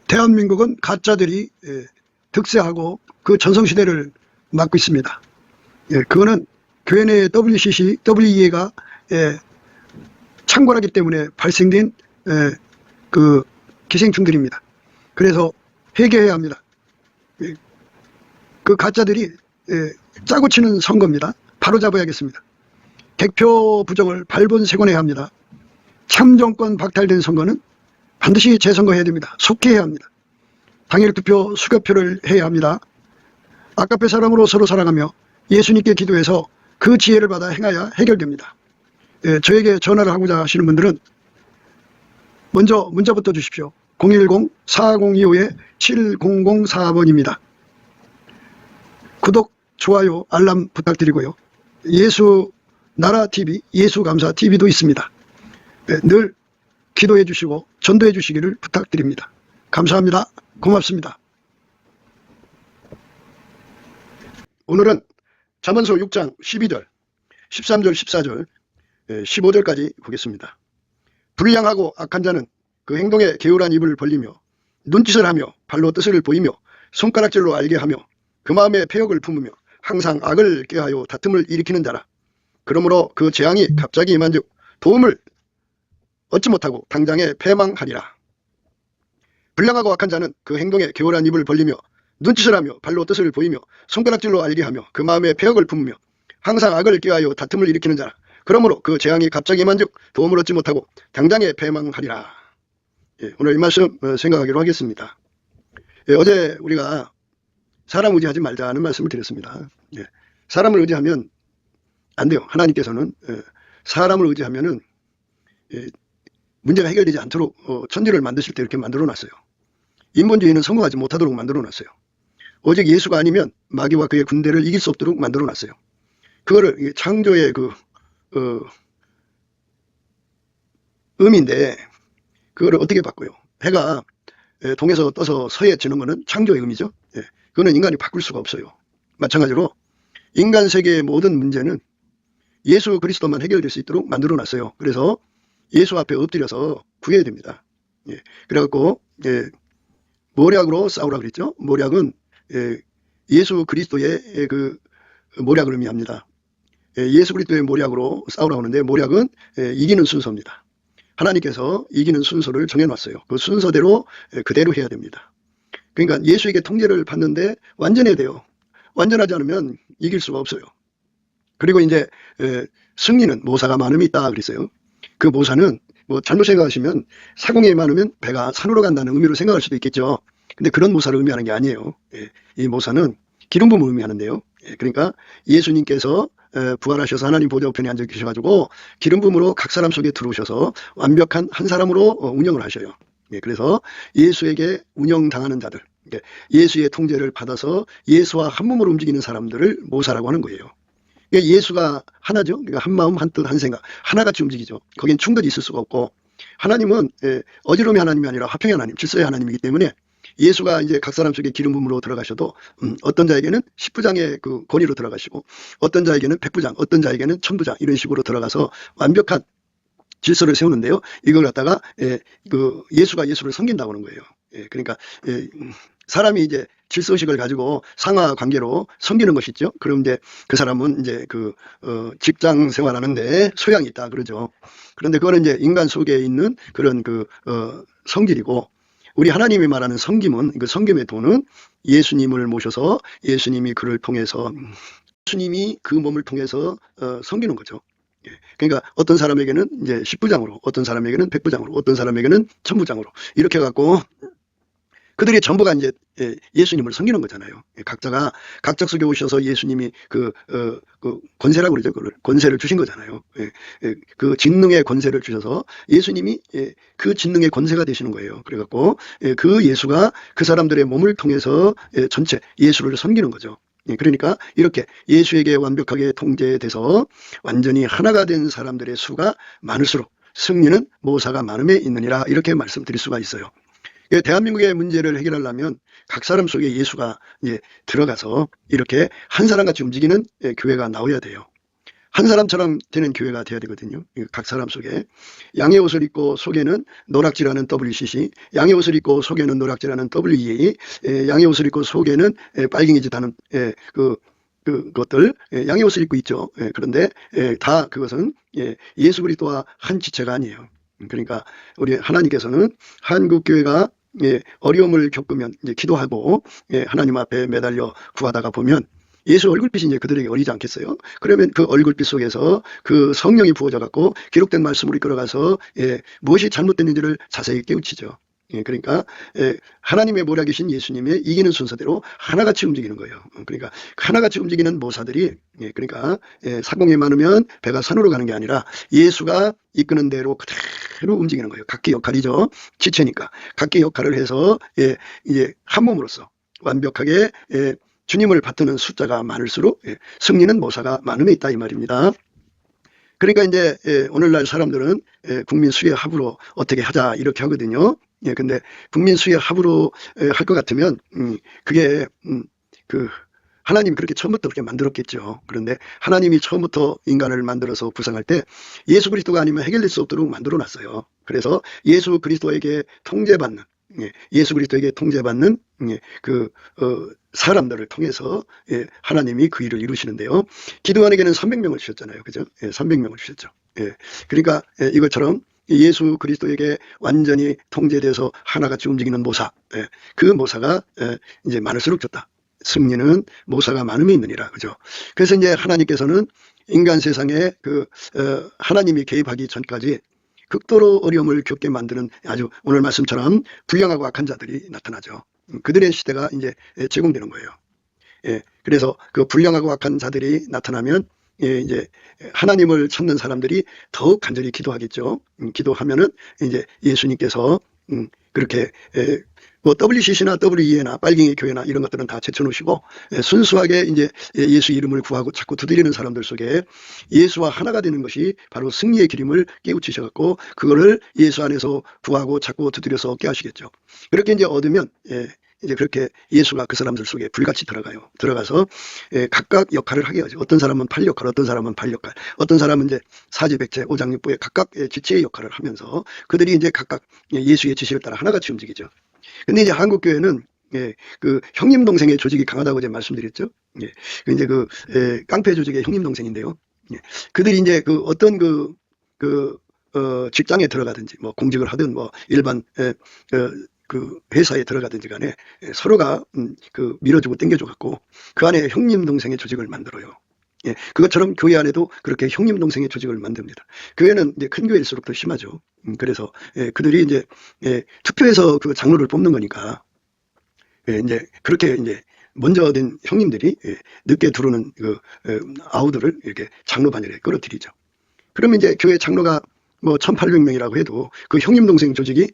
대한민국은 가짜들이 득세하고 그 전성시대를 맞고 있습니다. 그거는 교회 내 WCC, WEA가 창궐하기 때문에 발생된 그 기생충들입니다. 그래서 해결해야 합니다. 그 가짜들이 짜고 치는 선거입니다. 바로 잡아야겠습니다. 객표 부정을 발본색원해야 합니다. 참정권 박탈된 선거는 반드시 재선거해야 됩니다. 속해야 합니다. 당일 투표 수개표를 해야 합니다. 아까페 사람으로 서로 사랑하며 예수님께 기도해서 그 지혜를 받아 행하여 해결됩니다. 저에게 전화를 하고자 하시는 분들은 먼저 문자부터 주십시오. 010-4025-7004번입니다. 구독, 좋아요, 알람 부탁드리고요. 예수 나라 TV, 예수 감사 TV도 있습니다. 늘 기도해 주시고 전도해 주시기를 부탁드립니다. 감사합니다. 고맙습니다. 오늘은 잠언서 6장 12절, 13절, 14절, 15절까지 보겠습니다. 불량하고 악한 자는 그 행동에 게으란 입을 벌리며 눈짓을 하며 발로 뜻을 보이며 손가락질로 알게 하며 그 마음에 패역을 품으며 항상 악을 꾀하여 다툼을 일으키는 자라. 그러므로 그 재앙이 갑자기 임한즉 도움을 얻지 못하고 당장에 패망하리라. 불량하고 악한 자는 그 행동에 게으란 입을 벌리며 눈짓을 하며 발로 뜻을 보이며 손가락질로 알게 하며 그 마음에 패역을 품으며 항상 악을 꾀하여 다툼을 일으키는 자라. 그러므로 그 재앙이 갑자기 임한즉 도움을 얻지 못하고 당장에 패망하리라. 오늘 이 말씀 생각하기로 하겠습니다. 어제 우리가 사람 의지하지 말자는 말씀을 드렸습니다. 사람을 의지하면 안 돼요. 하나님께서는 사람을 의지하면은 문제가 해결되지 않도록 천지를 만드실 때 이렇게 만들어 놨어요. 인본주의는 성공하지 못하도록 만들어 놨어요. 오직 예수가 아니면 마귀와 그의 군대를 이길 수 없도록 만들어 놨어요. 그거를 창조의 의미인데 그거를 어떻게 바꿔요? 해가 동에서 떠서 서해 지는 것은 창조의 의미죠. 그거는 인간이 바꿀 수가 없어요. 마찬가지로 인간 세계의 모든 문제는 예수 그리스도만 해결될 수 있도록 만들어 놨어요. 그래서 예수 앞에 엎드려서 구해야 됩니다. 그래갖고 모략으로 싸우라 그랬죠. 모략은 예수 그리스도의 그 모략을 의미합니다. 예수 그리스도의 모략으로 싸우라고 하는데 모략은 이기는 순서입니다. 하나님께서 이기는 순서를 정해놨어요. 그 순서대로 그대로 해야 됩니다. 그러니까 예수에게 통제를 받는데 완전해야 돼요. 완전하지 않으면 이길 수가 없어요. 그리고 이제 승리는 모사가 많음이 있다 그랬어요. 그 모사는 뭐 잘못 생각하시면 사공이 많으면 배가 산으로 간다는 의미로 생각할 수도 있겠죠. 근데 그런 모사를 의미하는 게 아니에요. 이 모사는 기름 부음을 의미하는데요. 그러니까 예수님께서 부활하셔서 하나님 보좌 우편에 앉아 계셔가지고 기름 부음으로 각 사람 속에 들어오셔서 완벽한 한 사람으로 운영을 하셔요. 그래서 예수에게 운영당하는 자들, 예수의 통제를 받아서 예수와 한 몸으로 움직이는 사람들을 모사라고 하는 거예요. 예수가 하나죠. 그러니까 한 마음, 한 뜻, 한 생각, 하나같이 움직이죠. 거긴 충돌이 있을 수가 없고, 하나님은 어지러움의 하나님이 아니라 화평의 하나님, 질서의 하나님이기 때문에 예수가 이제 각 사람 속에 기름 부음으로 들어가셔도 어떤 자에게는 10부장의 그 권위로 들어가시고, 어떤 자에게는 100부장, 어떤 자에게는 1000부장 이런 식으로 들어가서 완벽한 질서를 세우는데요. 이걸 갖다가 예수가 예수를 섬긴다고 하는 거예요. 그러니까 사람이 이제 질서의식을 가지고 상하 관계로 섬기는 것이죠. 그런데 그 사람은 이제 직장 생활하는데 소양이 있다 그러죠. 그런데 그거는 이제 인간 속에 있는 그런 성질이고, 우리 하나님이 말하는 섬김은, 그 섬김의 도는 예수님을 모셔서 예수님이 그를 통해서, 예수님이 그 몸을 통해서 섬기는 거죠. 그러니까 어떤 사람에게는 이제 10부장으로, 어떤 사람에게는 100부장으로, 어떤 사람에게는 1000부장으로 이렇게 해갖고 그들이 전부가 이제 예수님을 섬기는 거잖아요. 각자가 각자 속에 오셔서 예수님이 그 권세라고 그러죠. 그걸 권세를 주신 거잖아요. 그 진능의 권세를 주셔서 예수님이 그 진능의 권세가 되시는 거예요. 그래갖고 그 예수가 그 사람들의 몸을 통해서 전체 예수를 섬기는 거죠. 그러니까 이렇게 예수에게 완벽하게 통제돼서 완전히 하나가 된 사람들의 수가 많을수록 승리는 모사가 많음에 있느니라, 이렇게 말씀드릴 수가 있어요. 대한민국의 문제를 해결하려면 각 사람 속에 예수가 들어가서 이렇게 한 사람같이 움직이는 교회가 나와야 돼요. 한 사람처럼 되는 교회가 돼야 되거든요. 각 사람 속에 양의 옷을 입고 속에는 노락질하는 WCC, 양의 옷을 입고 속에는 노락질하는 WEA, 양의 옷을 입고 속에는 빨갱이 짓하는 그것들, 양의 옷을 입고 있죠. 그런데 다 그것은 예수 그리스도와 한 지체가 아니에요. 그러니까 우리 하나님께서는 한국 교회가 어려움을 겪으면 이제 기도하고 하나님 앞에 매달려 구하다가 보면 예수 얼굴빛이 이제 그들에게 어리지 않겠어요? 그러면 그 얼굴빛 속에서 그 성령이 부어져 갖고 기록된 말씀으로 이끌어가서 무엇이 잘못됐는지를 자세히 깨우치죠. 그러니까 하나님의 모략이신 예수님의 이기는 순서대로 하나같이 움직이는 거예요. 그러니까 하나같이 움직이는 모사들이 그러니까 사공이 많으면 배가 산으로 가는 게 아니라 예수가 이끄는 대로 그대로 움직이는 거예요. 각기 역할이죠. 지체니까 각기 역할을 해서 이제 한 몸으로서 완벽하게 주님을 받드는 숫자가 많을수록 승리는 모사가 많음에 있다 이 말입니다. 그러니까 이제 오늘날 사람들은 국민 수의 합으로 어떻게 하자 이렇게 하거든요. 근데 국민 수의 합으로 할 것 같으면 그게 하나님이 그렇게 처음부터 그렇게 만들었겠죠. 그런데 하나님이 처음부터 인간을 만들어서 구성할 때 예수 그리스도가 아니면 해결될 수 없도록 만들어 놨어요. 그래서 예수 그리스도에게 통제받는 예수 그리스도에게 통제받는 사람들을 통해서 하나님이 그 일을 이루시는데요. 기드온에게는 300명을 주셨잖아요. 그죠? 300명을 주셨죠. 그러니까 이것처럼 예수 그리스도에게 완전히 통제돼서 하나같이 움직이는 모사, 그 모사가 이제 많을수록 좋다. 승리는 모사가 많음에 있느니라. 그죠? 그래서 이제 하나님께서는 인간 세상에 하나님이 개입하기 전까지 극도로 어려움을 겪게 만드는 아주 오늘 말씀처럼 불량하고 악한 자들이 나타나죠. 그들의 시대가 이제 제공되는 거예요. 그래서 그 불량하고 악한 자들이 나타나면 이제 하나님을 찾는 사람들이 더욱 간절히 기도하겠죠. 기도하면은 이제 예수님께서 그렇게 뭐 WCC나 WE나 빨갱이 교회나 이런 것들은 다 제쳐놓으시고 순수하게 이제 예수 이름을 구하고 자꾸 두드리는 사람들 속에 예수와 하나가 되는 것이 바로 승리의 기름을 깨우치셔갖고 그거를 예수 안에서 구하고 자꾸 두드려서 얻게 하시겠죠. 그렇게 이제 얻으면 이제 그렇게 예수가 그 사람들 속에 불같이 들어가요. 들어가서 각각 역할을 하게 하죠. 어떤 사람은 8역할, 어떤 사람은 8역할, 어떤 사람은 이제 사지백체, 오장육부의 각각 지체의 역할을 하면서 그들이 이제 각각 예수의 지시를 따라 하나같이 움직이죠. 근데 이제 한국 교회는 그 형님 동생의 조직이 강하다고 제가 말씀드렸죠. 이제 깡패 조직의 형님 동생인데요. 그들이 이제 어떤 직장에 들어가든지 뭐 공직을 하든 뭐 일반 회사에 들어가든지 간에 서로가 밀어주고 땡겨줘 갖고 그 안에 형님 동생의 조직을 만들어요. 그것처럼 교회 안에도 그렇게 형님 동생의 조직을 만듭니다. 교회는 이제 큰 교회일수록 더 심하죠. 그래서 그들이 이제 투표해서 그 장로를 뽑는 거니까 이제 그렇게 이제 먼저 된 형님들이 늦게 들어오는 아우들을 이렇게 장로 반열에 끌어들이죠. 그러면 이제 교회 장로가 뭐 1,800명이라고 해도 그 형님 동생 조직이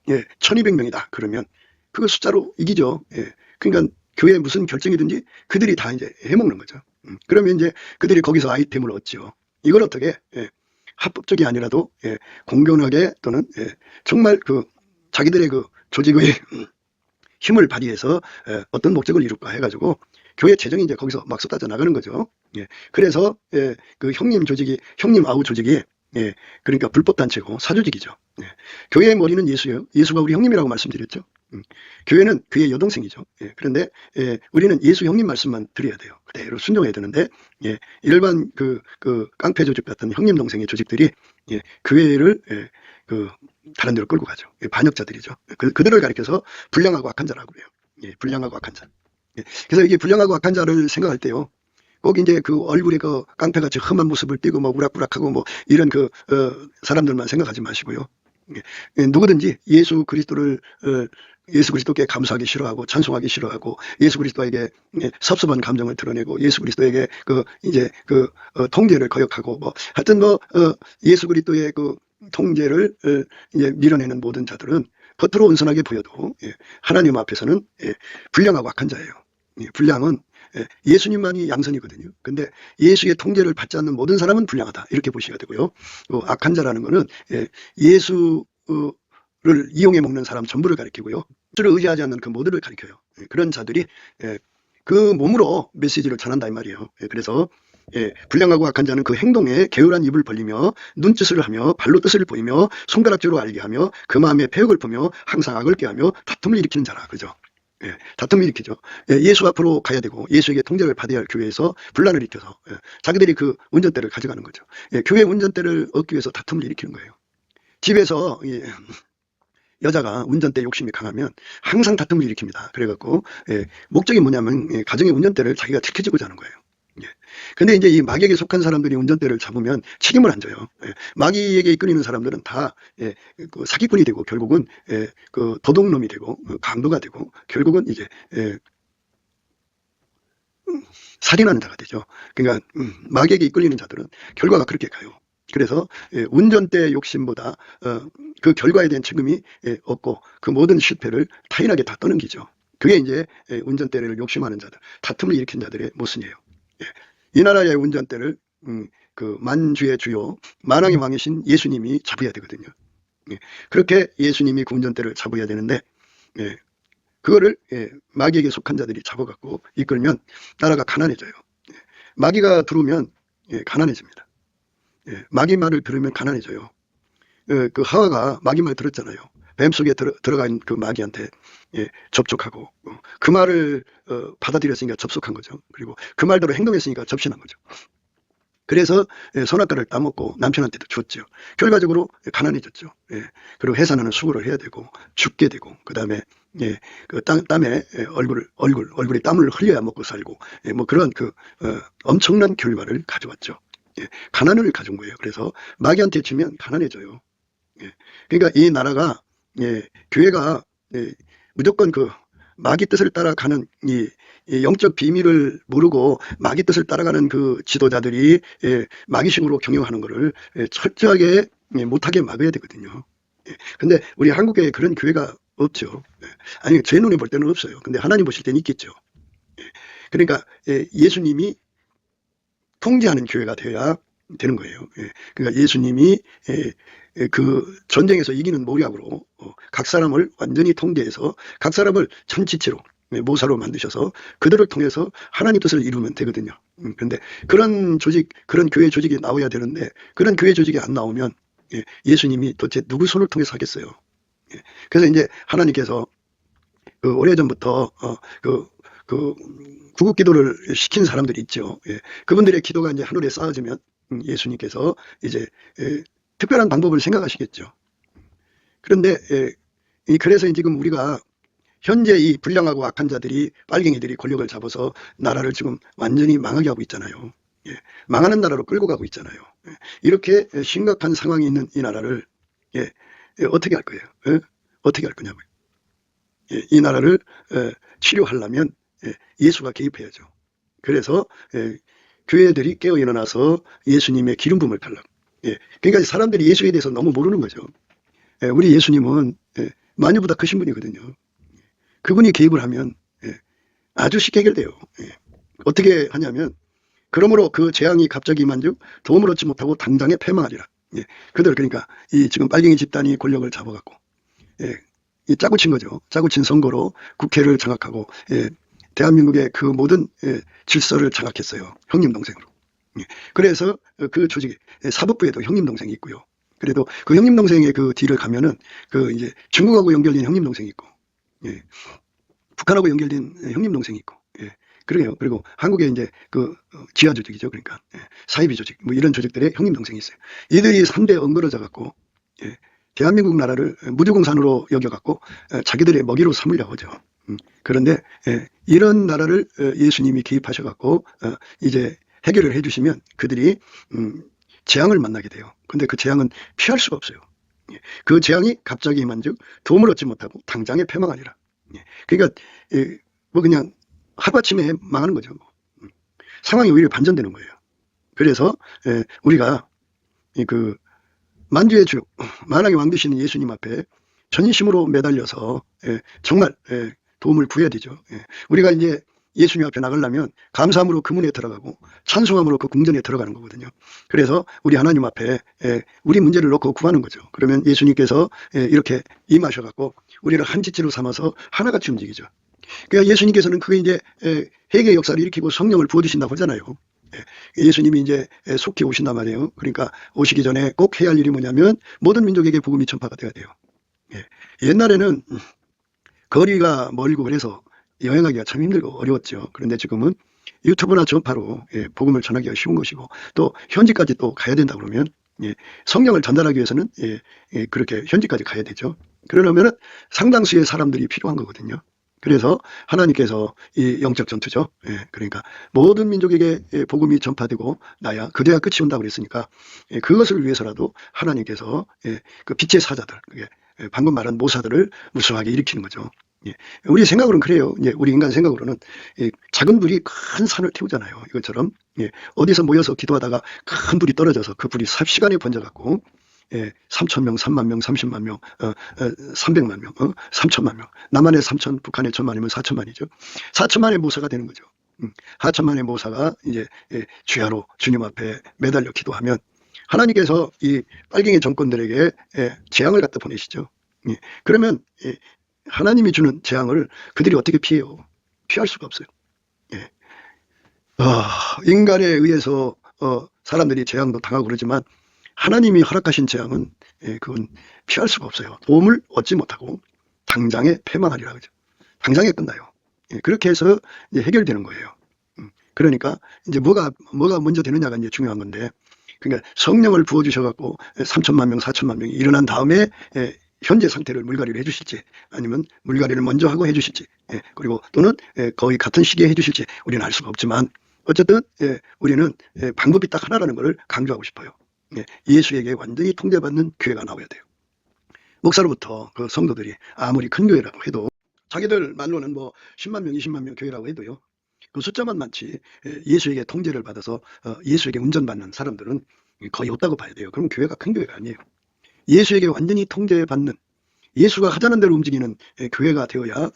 1,200명이다. 그러면 그거 숫자로 이기죠. 그러니까 교회에 무슨 결정이든지 그들이 다 이제 해먹는 거죠. 그러면 이제 그들이 거기서 아이템을 얻죠. 이걸 어떻게 합법적이 아니라도 공정하게 또는 정말 자기들의 조직의 힘을 발휘해서 어떤 목적을 이룰까 해가지고 교회 재정이 이제 거기서 막 쏟아져 나가는 거죠. 그래서 그 형님 아우 조직이 그러니까 불법 단체고 사조직이죠. 교회의 머리는 예수예요. 예수가 우리 형님이라고 말씀드렸죠. 교회는 그의 여동생이죠. 그런데 우리는 예수 형님 말씀만 드려야 돼요. 그대로 순종해야 되는데 일반 깡패 조직 같은 형님 동생의 조직들이 교회를 다른 데로 끌고 가죠. 반역자들이죠. 그들을 가리켜서 불량하고 악한 자라고 그래요. 불량하고 악한 자. 그래서 이게 불량하고 악한 자를 생각할 때요. 꼭 이제 얼굴에 깡패같이 험한 모습을 띠고 뭐 우락부락하고 뭐 이런 사람들만 생각하지 마시고요. 누구든지 예수 그리스도께 감사하기 싫어하고 찬송하기 싫어하고 예수 그리스도에게 섭섭한 감정을 드러내고 예수 그리스도에게 통제를 거역하고 뭐 하여튼 예수 그리스도의 통제를 이제 밀어내는 모든 자들은 겉으로 온순하게 보여도 하나님 앞에서는 불량하고 악한 자예요. 불량은 예수님만이 양선이거든요. 근데 예수의 통제를 받지 않는 모든 사람은 불량하다. 이렇게 보셔야 되고요. 악한 자라는 거는 예수를 이용해 먹는 사람 전부를 가리키고요. 예수를 의지하지 않는 그 모두를 가리켜요. 그런 자들이 그 몸으로 메시지를 전한다 이 말이에요. 그래서 불량하고 악한 자는 그 행동에 게으란 입을 벌리며 눈짓을 하며 발로 뜻을 보이며 손가락질로 알게 하며 그 마음에 패역을 품며 항상 악을 꾀하며 다툼을 일으키는 자라. 그죠? 다툼을 일으키죠. 예수 앞으로 가야 되고 예수에게 통제를 받아야 할 교회에서 분란을 일으켜서 자기들이 그 운전대를 가져가는 거죠. 교회 운전대를 얻기 위해서 다툼을 일으키는 거예요. 집에서 여자가 운전대 욕심이 강하면 항상 다툼을 일으킵니다. 그래갖고 목적이 뭐냐면 가정의 운전대를 자기가 지켜주고자 하는 거예요. 근데 이제 이 마귀에게 속한 사람들이 운전대를 잡으면 책임을 안 져요. 마귀에게 이끌리는 사람들은 다 그 사기꾼이 되고 결국은 그 도둑놈이 되고 강도가 되고 결국은 이제 살인하는 자가 되죠. 그러니까 마귀에게 이끌리는 자들은 결과가 그렇게 가요. 그래서 운전대 욕심보다 그 결과에 대한 책임이 없고 그 모든 실패를 타인에게 다 떠넘기죠. 그게 이제 운전대를 욕심하는 자들, 다툼을 일으킨 자들의 모습이에요. 이 나라의 운전대를 그 만주의 주요 만왕의 왕이신 예수님이 잡아야 되거든요. 그렇게 예수님이 그 운전대를 잡아야 되는데 그거를 마귀에게 속한 자들이 잡아갖고 이끌면 나라가 가난해져요. 마귀가 들어오면 가난해집니다. 마귀 말을 들으면 가난해져요. 그 하와가 마귀 말 들었잖아요. 뱀 속에 들어간 그 마귀한테 접촉하고 그 말을 받아들였으니까 접속한 거죠. 그리고 그 말대로 행동했으니까 접신한 거죠. 그래서 선악과를 따먹고 남편한테도 줬죠. 결과적으로 가난해졌죠. 그리고 해산하는 수고를 해야 되고 죽게 되고 그 다음에 그 땀에 얼굴에 땀을 흘려야 먹고 살고 뭐 그런 그 엄청난 결과를 가져왔죠. 가난을 가져온 거예요. 그래서 마귀한테 치면 가난해져요. 그러니까 이 나라가 교회가 무조건 그 마귀 뜻을 따라가는 이 영적 비밀을 모르고 마귀 뜻을 따라가는 그 지도자들이 마귀식으로 경영하는 것을 철저하게 못하게 막아야 되거든요. 근데 우리 한국에 그런 교회가 없죠. 아니 제 눈에 볼 때는 없어요. 근데 하나님 보실 때는 있겠죠. 그러니까 예수님이 통제하는 교회가 되어야 되는 거예요. 그러니까 예수님이 그 전쟁에서 이기는 모략으로 각 사람을 완전히 통제해서 각 사람을 천지체로 모사로 만드셔서 그들을 통해서 하나님 뜻을 이루면 되거든요. 그런데 그런 조직, 그런 교회 조직이 나와야 되는데 그런 교회 조직이 안 나오면 예수님이 도대체 누구 손을 통해서 하겠어요. 그래서 이제 하나님께서 그 오래전부터 그 구국 기도를 시킨 사람들이 있죠. 그분들의 기도가 이제 하늘에 쌓아지면 예수님께서 이제 특별한 방법을 생각하시겠죠. 그런데 그래서 지금 우리가 현재 이 불량하고 악한 자들이 빨갱이들이 권력을 잡아서 나라를 지금 완전히 망하게 하고 있잖아요. 망하는 나라로 끌고 가고 있잖아요. 이렇게 심각한 상황이 있는 이 나라를 어떻게 할 거예요? 어떻게 할 거냐고요. 이 나라를 치료하려면 예수가 개입해야죠. 그래서 교회들이 깨어 일어나서 예수님의 기름 부음을 달라고. 그러니까 사람들이 예수에 대해서 너무 모르는 거죠. 우리 예수님은 만유보다 크신 분이거든요. 그분이 개입을 하면 아주 쉽게 해결돼요. 어떻게 하냐면 그러므로 그 재앙이 갑자기 임한즉 도움을 얻지 못하고 당장에 패망하리라. 그들 그러니까 이 지금 빨갱이 집단이 권력을 잡아갖고 이 짜고 친 거죠. 짜고 친 선거로 국회를 장악하고 대한민국의 그 모든 질서를 장악했어요. 형님 동생으로. 그래서 그 조직이 사법부에도 형님 동생이 있고요. 그래도 그 형님 동생의 그 뒤를 가면은 그 이제 중국하고 연결된 형님 동생이 있고, 북한하고 연결된 형님 동생이 있고, 그러게요. 그리고 한국에 이제 그 지하 조직이죠. 그러니까 사이비 조직, 뭐 이런 조직들의 형님 동생이 있어요. 이들이 3대 엉거러져 갖고 대한민국 나라를 무주공산으로 여겨갖고 자기들의 먹이로 삼으려고 하죠. 그런데 이런 나라를 예수님이 개입하셔갖고 이제 해결을 해주시면 그들이 재앙을 만나게 돼요. 근데 그 재앙은 피할 수가 없어요. 그 재앙이 갑자기 임한즉 도움을 얻지 못하고 당장에 패망하리라. 그러니까 뭐 그냥 하루아침에 망하는 거죠. 상황이 오히려 반전되는 거예요. 그래서 우리가 그 만주의 주 만왕의 왕 되시는 예수님 앞에 전심으로 매달려서 정말 도움을 구해야 되죠. 우리가 이제 예수님 앞에 나가려면 감사함으로 그 문에 들어가고 찬송함으로 그 궁전에 들어가는 거거든요. 그래서 우리 하나님 앞에 우리 문제를 놓고 구하는 거죠. 그러면 예수님께서 이렇게 임하셔갖고 우리를 한 지체로 삼아서 하나같이 움직이죠. 그러니까 예수님께서는 그게 이제 회개 역사를 일으키고 성령을 부어주신다고 하잖아요. 예수님이 이제 속히 오신단 말이에요. 그러니까 오시기 전에 꼭 해야 할 일이 뭐냐면 모든 민족에게 복음이 전파가 돼야 돼요. 예. 옛날에는 거리가 멀고 그래서 여행하기가 참 힘들고 어려웠죠. 그런데 지금은 유튜브나 전파로 복음을 전하기가 쉬운 것이고 또 현지까지 또 가야 된다 그러면 성령을 전달하기 위해서는 그렇게 현지까지 가야 되죠. 그러려면 상당수의 사람들이 필요한 거거든요. 그래서 하나님께서 이 영적 전투죠. 그러니까 모든 민족에게 복음이 전파되고 나야 그대야 끝이 온다고 그랬으니까 그것을 위해서라도 하나님께서 그 빛의 사자들, 방금 말한 모사들을 무수하게 일으키는 거죠. 우리 생각으로는 그래요. 우리 인간 생각으로는 작은 불이 큰 산을 태우잖아요. 이것처럼 어디서 모여서 기도하다가 큰 불이 떨어져서 그 불이 삽시간에 번져갖고 3,000명, 3만 명, 30만 명, 300만 명, 3천만 명. 남한의 3천, 북한의 1,000만이면 4천만이죠. 4천만의 모사가 되는 거죠. 4천만의 모사가 이제 주야로 주님 앞에 매달려 기도하면 하나님께서 이 빨갱이 정권들에게 재앙을 갖다 보내시죠. 그러면 하나님이 주는 재앙을 그들이 어떻게 피해요? 피할 수가 없어요. 인간에 의해서 사람들이 재앙도 당하고 그러지만 하나님이 허락하신 재앙은 그건 피할 수가 없어요. 도움을 얻지 못하고 당장에 패망하리라 그죠. 당장에 끝나요. 그렇게 해서 이제 해결되는 거예요. 그러니까 이제 뭐가 먼저 되느냐가 이제 중요한 건데, 그러니까 성령을 부어 주셔갖고 3천만 명, 4천만 명이 일어난 다음에 현재 상태를 물갈이를 해주실지 아니면 물갈이를 먼저 하고 해주실지 그리고 또는 거의 같은 시기에 해주실지 우리는 알 수가 없지만 어쨌든 우리는 방법이 딱 하나라는 것을 강조하고 싶어요. 예수에게 완전히 통제받는 교회가 나와야 돼요. 목사로부터 그 성도들이 아무리 큰 교회라고 해도 자기들 말로는 뭐 10만 명, 20만 명 교회라고 해도요. 그 숫자만 많지 예수에게 통제를 받아서 예수에게 운전받는 사람들은 거의 없다고 봐야 돼요. 그럼 교회가 큰 교회가 아니에요. 예수에게 완전히 통제받는 예수가 하자는 대로 움직이는 교회가 되어야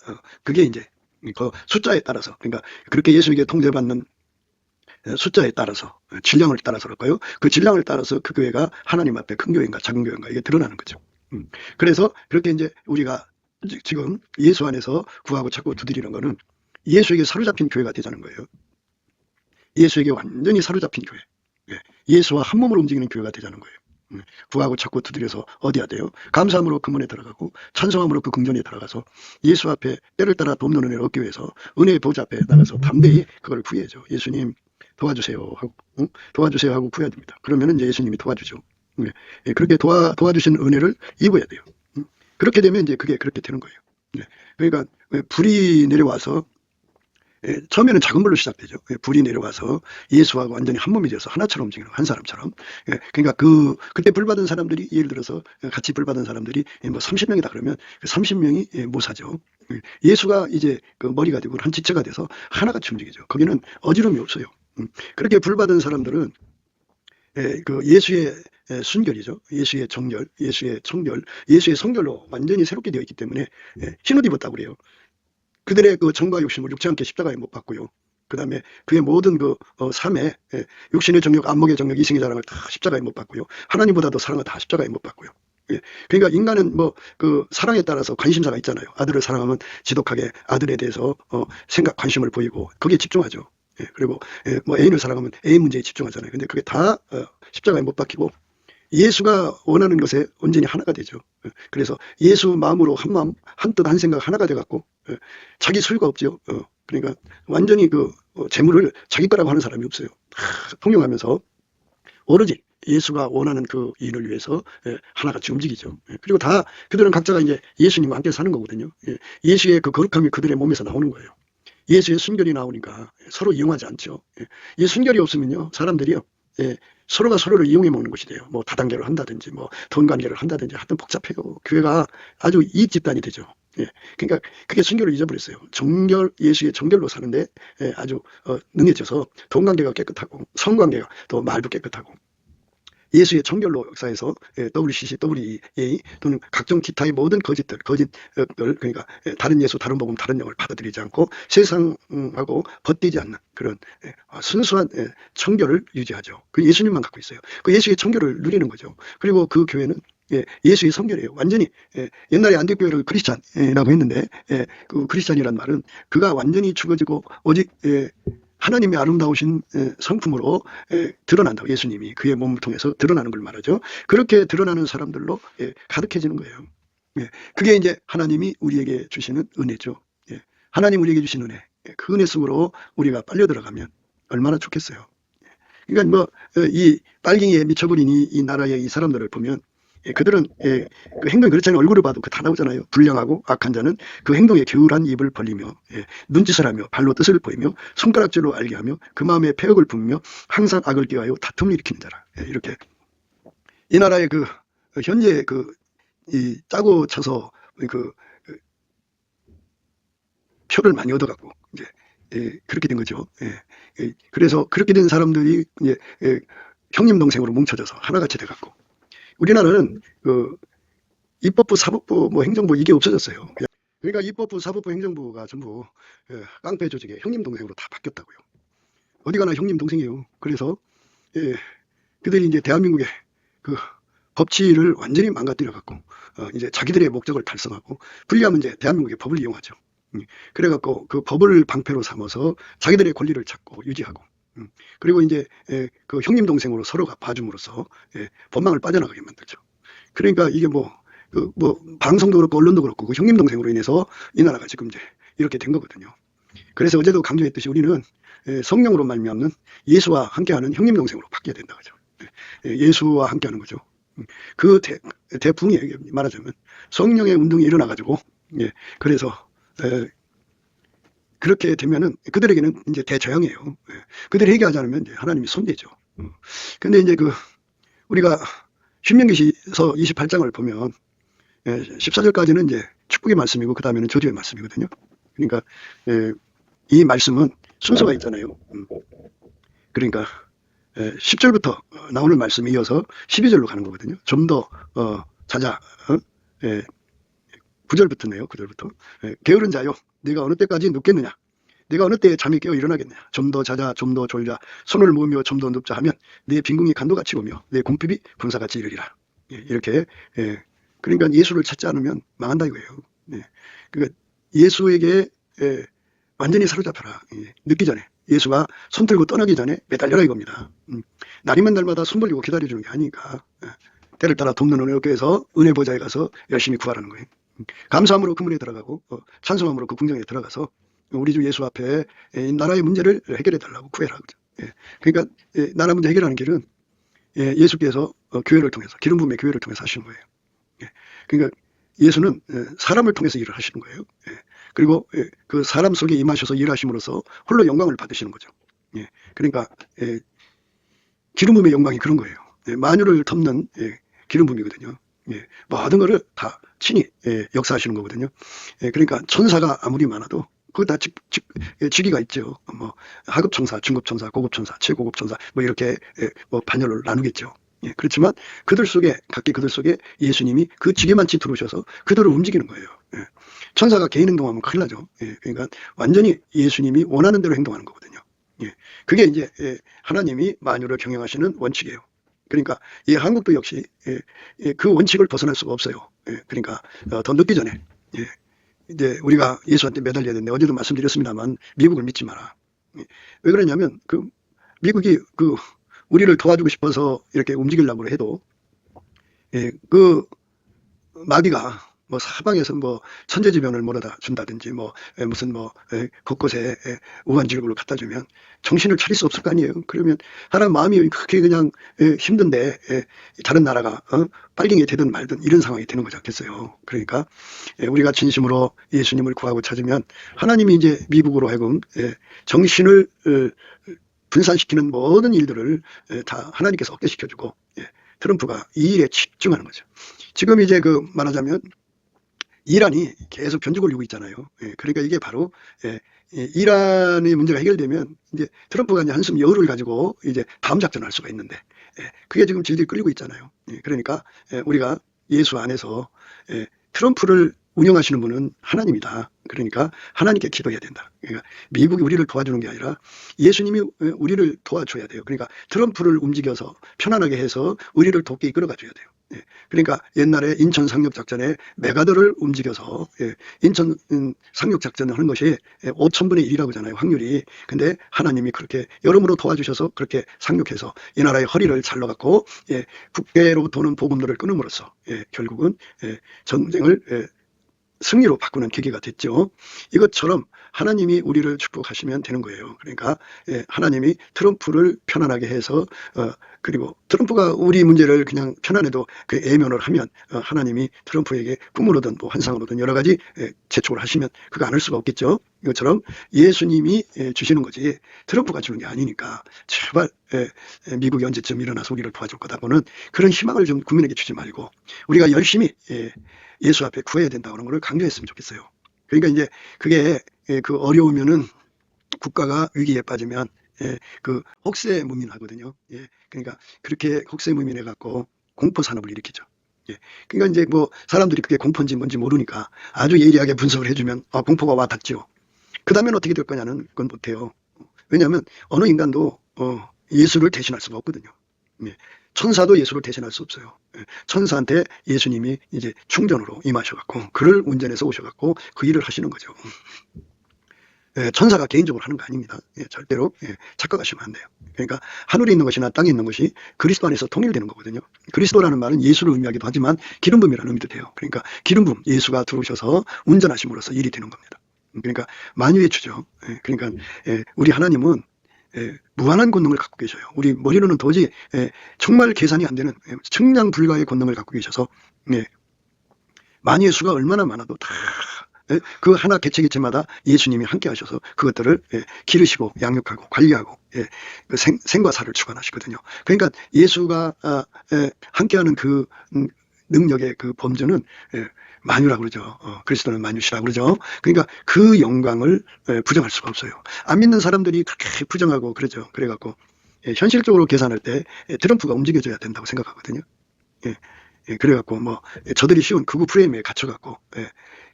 그게 이제 그 숫자에 따라서 그러니까 그렇게 예수에게 통제받는 숫자에 따라서 질량을 따라서 그럴까요? 그 질량을 따라서 그 교회가 하나님 앞에 큰 교회인가 작은 교회인가 이게 드러나는 거죠. 그래서 그렇게 이제 우리가 지금 예수 안에서 구하고 찾고 두드리는 거는 예수에게 사로잡힌 교회가 되자는 거예요. 예수에게 완전히 사로잡힌 교회. 예수와 한 몸으로 움직이는 교회가 되자는 거예요. 구하고 찾고 두드려서 어디야 돼요? 감사함으로 그 문에 들어가고 찬송함으로 그 궁전에 들어가서 예수 앞에 때를 따라 돕는 은혜를 얻기 위해서 은혜의 보좌 앞에 나가서 담대히 그걸 구해야죠. 예수님 도와주세요 하고 도와주세요 하고 구해야 됩니다. 그러면 이제 예수님이 도와주죠. 그렇게 도와주신 은혜를 입어야 돼요. 그렇게 되면 이제 그게 그렇게 되는 거예요. 그러니까 불이 내려와서 처음에는 작은 불로 시작되죠. 불이 내려와서 예수와 완전히 한 몸이 되어서 하나처럼 움직이는 한 사람처럼. 그러니까 그때 불 받은 사람들이 예를 들어서 같이 불 받은 사람들이 뭐 30명이다 그러면 그 30명이 모사죠. 예수가 이제 그 머리가 되고 한 지체가 돼서 하나같이 움직이죠. 거기는 어지럼이 없어요. 그렇게 불 받은 사람들은 그 예수의 순결이죠. 예수의 정결, 예수의 청결, 예수의 성결로 완전히 새롭게 되어 있기 때문에 흰옷 입었다고 그래요. 그들의 그 정과 욕심을 육체 함께 십자가에 못 박고요. 그 다음에 그의 모든 그 삶에 육신의 정욕, 안목의 정욕, 이승의 자랑을 다 십자가에 못 박고요. 하나님보다도 사랑을 다 십자가에 못 박고요. 그러니까 인간은 뭐 그 사랑에 따라서 관심사가 있잖아요. 아들을 사랑하면 지독하게 아들에 대해서 생각, 관심을 보이고 거기에 집중하죠. 그리고 뭐 애인을 사랑하면 애인 문제에 집중하잖아요. 근데 그게 다 십자가에 못 박히고 예수가 원하는 것에 온전히 하나가 되죠. 그래서 예수 마음으로 한 마음, 한 뜻, 한 생각 하나가 돼갖고 자기 소유가 없죠. 그러니까 완전히 그 재물을 자기 거라고 하는 사람이 없어요. 통용하면서 오로지 예수가 원하는 그 일을 위해서 하나같이 움직이죠. 그리고 다 그들은 각자가 이제 예수님과 함께 사는 거거든요. 예수의 그 거룩함이 그들의 몸에서 나오는 거예요. 예수의 순결이 나오니까 서로 이용하지 않죠. 이 순결이 없으면요, 사람들이요, 서로가 서로를 이용해 먹는 것이 돼요. 뭐 다단계를 한다든지, 뭐 돈 관계를 한다든지, 하여튼 복잡해요. 교회가 아주 이익 집단이 되죠. 그러니까 그게 순결을 잊어버렸어요. 정결, 예수의 정결로 사는데 아주 능해져서 돈 관계가 깨끗하고 성 관계가 또 말도 깨끗하고. 예수의 정결로 역사에서 WCC, WEA 또는 각종 기타의 모든 거짓들 그러니까 다른 예수, 다른 복음, 다른 영을 받아들이지 않고 세상하고 벗되지 않는 그런 순수한 청결을 유지하죠. 그 예수님만 갖고 있어요. 그 예수의 청결을 누리는 거죠. 그리고 그 교회는 예수의 성결이에요. 완전히 옛날에 안디교회를 크리스찬이라고 했는데 그 크리스찬이란 말은 그가 완전히 죽어지고 오직 하나님의 아름다우신 성품으로 드러난다고. 예수님이 그의 몸을 통해서 드러나는 걸 말하죠. 그렇게 드러나는 사람들로 가득해지는 거예요. 그게 이제 하나님이 우리에게 주시는 은혜죠. 하나님 우리에게 주신 은혜. 그 은혜 속으로 우리가 빨려 들어가면 얼마나 좋겠어요. 그러니까 뭐 이 빨갱이에 미쳐버린 이 나라의 이 사람들을 보면 그들은 그 행동이 그렇잖아요. 얼굴을 봐도 그 다 나오잖아요. 불량하고 악한 자는 그 행동에 게으란 입을 벌리며 눈짓을 하며 발로 뜻을 보이며 손가락질로 알게 하며 그 마음에 패역을 품으며 항상 악을 꾀하여 다툼을 일으키는 자라. 이렇게 이 나라의 그 현재 이 짜고 쳐서 그 표를 많이 얻어갖고 이제 그렇게 된 거죠. 그래서 그렇게 된 사람들이 이제 형님 동생으로 뭉쳐져서 하나같이 돼갖고 우리나라는 그 입법부, 사법부, 뭐 행정부 이게 없어졌어요. 그러니까 입법부, 사법부, 행정부가 전부 깡패 조직의 형님 동생으로 다 바뀌었다고요. 어디 가나 형님 동생이에요. 그래서 그들이 이제 대한민국의 그 법치를 완전히 망가뜨려갖고 이제 자기들의 목적을 달성하고 불리하면 이제 대한민국의 법을 이용하죠. 그래갖고 그 법을 방패로 삼아서 자기들의 권리를 찾고 유지하고 그리고 이제 그 형님 동생으로 서로가 봐줌으로써 법망을 빠져나가게 만들죠. 그러니까 이게 뭐 방송도 그렇고 언론도 그렇고 그 형님 동생으로 인해서 이 나라가 지금 이제 이렇게 된 거거든요. 그래서 어제도 강조했듯이 우리는 성령으로 말미암는 예수와 함께하는 형님 동생으로 바뀌어야 된다 그죠. 예수와 함께하는 거죠. 그 대풍이 말하자면 성령의 운동이 일어나가지고 그래서 그렇게 되면은 그들에게는 이제 대저항이에요. 그들이 회개하지 않으면 이제 하나님이 손대죠. 근데 이제 우리가 신명기서 28장을 보면 14절까지는 이제 축복의 말씀이고 그 다음에는 저주의 말씀이거든요. 그러니까 이 말씀은 순서가 있잖아요. 그러니까 10절부터 나오는 말씀이 이어서 12절로 가는 거거든요. 좀 더 자자. 9절부터네요. 9절부터. 게으른 자요. 네가 어느 때까지 눕겠느냐. 네가 어느 때에 잠이 깨어 일어나겠느냐. 좀 더 자자, 좀 더 졸자. 손을 모으며 좀 더 눕자 하면 네 빈궁이 간도같이 오며 네 궁핍이 군사같이 이르리라. 이렇게. 그러니까 예수를 찾지 않으면 망한다 이거예요. 그러니까 예수에게 완전히 사로잡혀라. 늦기 전에. 예수가 손 들고 떠나기 전에 매달려라 이겁니다. 날이면 날마다 손 벌리고 기다려주는 게 아니니까. 때를 따라 돕는 은혜 교회에서 은혜 보좌에 가서 열심히 구하라는 거예요. 감사함으로 그 문에 들어가고 찬송함으로 그 궁정에 들어가서 우리 주 예수 앞에 나라의 문제를 해결해 달라고 구해라. 그러니까 나라 문제 해결하는 길은 예수께서 교회를 통해서 기름 부음의 교회를 통해서 하시는 거예요. 그러니까 예수는 사람을 통해서 일을 하시는 거예요. 그리고 그 사람 속에 임하셔서 일하심으로써 홀로 영광을 받으시는 거죠. 그러니까 기름 부음의 영광이 그런 거예요. 만유를 덮는 기름 부음이거든요. 모든 거를 다 친히 역사하시는 거거든요. 그러니까 천사가 아무리 많아도 그거 다 직위가 있죠. 뭐 하급 천사, 중급 천사, 고급 천사, 최고급 천사 뭐 이렇게 뭐 반열을 나누겠죠. 그렇지만 그들 속에 각기 그들 속에 예수님이 그 지게만치 들어오셔서 그들을 움직이는 거예요. 천사가 개인 행동하면 큰일 나죠. 그러니까 완전히 예수님이 원하는 대로 행동하는 거거든요. 그게 이제 하나님이 만유를 경영하시는 원칙이에요. 그러니까 이 한국도 역시 그 원칙을 벗어날 수가 없어요. 그러니까 더 늦기 전에 이제 우리가 예수한테 매달려야 되는데 어제도 말씀드렸습니다만 미국을 믿지 마라. 왜 그러냐면 미국이 우리를 도와주고 싶어서 이렇게 움직이려고 해도 그 마귀가 뭐 사방에서 뭐 천재지변을 몰아다 준다든지 무슨 곳곳에 우한질고를 갖다 주면 정신을 차릴 수 없을 거 아니에요. 그러면 사람 마음이 그렇게 그냥 힘든데 다른 나라가 빨갱이 되든 말든 이런 상황이 되는 거지 않겠어요. 그러니까 우리가 진심으로 예수님을 구하고 찾으면 하나님이 이제 미국으로 하여금 정신을 분산시키는 모든 일들을 다 하나님께서 억제시켜주고 트럼프가 이 일에 집중하는 거죠. 지금 이제 말하자면 이란이 계속 변죽 올리고 있잖아요. 그러니까 이게 바로 이란의 문제가 해결되면 이제 트럼프가 이제 한숨 여유를 가지고 이제 다음 작전을 할 수가 있는데 그게 지금 질질 끌리고 있잖아요. 그러니까 우리가 예수 안에서 트럼프를 운영하시는 분은 하나님이다. 그러니까 하나님께 기도해야 된다. 그러니까 미국이 우리를 도와주는 게 아니라 예수님이 우리를 도와줘야 돼요. 그러니까 트럼프를 움직여서 편안하게 해서 우리를 돕게 이끌어가 줘야 돼요. 그러니까 옛날에 인천 상륙작전에 메가더를 움직여서 인천 상륙작전을 하는 것이 5,000분의 1이라고 하잖아요, 확률이. 근데 하나님이 그렇게 여러모로 도와주셔서 그렇게 상륙해서 이 나라의 허리를 잘라갖고 국외로부터 오는 복음들을 끊음으로써 결국은 전쟁을 승리로 바꾸는 계기가 됐죠. 이것처럼 하나님이 우리를 축복하시면 되는 거예요. 그러니까 하나님이 트럼프를 편안하게 해서 그리고 트럼프가 우리 문제를 그냥 편안해도 그 애면을 하면 하나님이 트럼프에게 꿈을 오든 뭐 환상을 오든 여러 가지 재촉을 하시면 그거 안 할 수가 없겠죠. 이것처럼 예수님이 주시는 거지 트럼프가 주는 게 아니니까 제발 미국이 언제쯤 일어나서 우리를 도와줄 거다고는 그런 희망을 좀 국민에게 주지 말고 우리가 열심히 예수 앞에 구해야 된다고 하는 것을 강조했으면 좋겠어요. 그러니까 이제 그게 그 어려우면은 국가가 위기에 빠지면 그 혹세무민하거든요. 그러니까 그렇게 혹세무민해 갖고 공포 산업을 일으키죠. 그러니까 이제 뭐 사람들이 그게 공포인지 뭔지 모르니까 아주 예리하게 분석을 해주면 공포가 와닿죠. 그 다음엔 어떻게 될 거냐는 그건 못해요. 왜냐하면 어느 인간도 예수를 대신할 수가 없거든요. 천사도 예수를 대신할 수 없어요. 천사한테 예수님이 이제 충전으로 임하셔갖고 그를 운전해서 오셔갖고 그 일을 하시는 거죠. 천사가 개인적으로 하는 거 아닙니다. 절대로 착각하시면 안 돼요. 그러니까 하늘에 있는 것이나 땅에 있는 것이 그리스도 안에서 통일되는 거거든요. 그리스도라는 말은 예수를 의미하기도 하지만 기름붐이라는 의미도 돼요. 그러니까 기름붐, 예수가 들어오셔서 운전하심으로써 일이 되는 겁니다. 그러니까 만유의 주죠. 그러니까 우리 하나님은 무한한 권능을 갖고 계셔요. 우리 머리로는 도저히 정말 계산이 안 되는 측량 불가의 권능을 갖고 계셔서 만유의 수가 얼마나 많아도 다 그 하나 개체개체마다 예수님이 함께 하셔서 그것들을 기르시고 양육하고 관리하고 그 생과 사를 주관하시거든요. 그러니까 예수가 함께하는 그 능력의 그 범주는 만유라고 그러죠. 그리스도는 만유시라고 그러죠. 그러니까 그 영광을 부정할 수가 없어요. 안 믿는 사람들이 그렇게 부정하고 그러죠. 그래갖고 현실적으로 계산할 때 트럼프가 움직여줘야 된다고 생각하거든요. 그래갖고 뭐 저들이 쉬운 극우 프레임에 갇혀갖고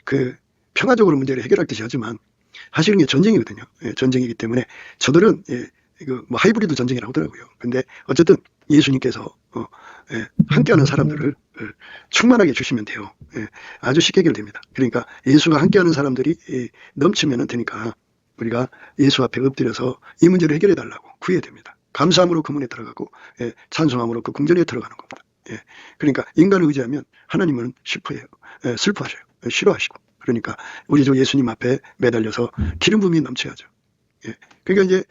그 평화적으로 문제를 해결할 듯이 하지만 사실은 이게 전쟁이거든요. 전쟁이기 때문에 저들은 이거 뭐 하이브리드 전쟁이라고 하더라고요. 근데 어쨌든 예수님께서 함께하는 사람들을 충만하게 주시면 돼요. 아주 쉽게 해결됩니다. 그러니까 예수가 함께하는 사람들이 넘치면 되니까 우리가 예수 앞에 엎드려서 이 문제를 해결해 달라고 구해야 됩니다. 감사함으로 그 문에 들어가고 찬송함으로 그 궁전에 들어가는 겁니다. 그러니까 인간을 의지하면 하나님은 슬퍼해요. 슬퍼하셔요. 싫어하시고. 그러니까 우리 주 예수님 앞에 매달려서 기름 부음이 넘쳐야죠. 그러니까 이제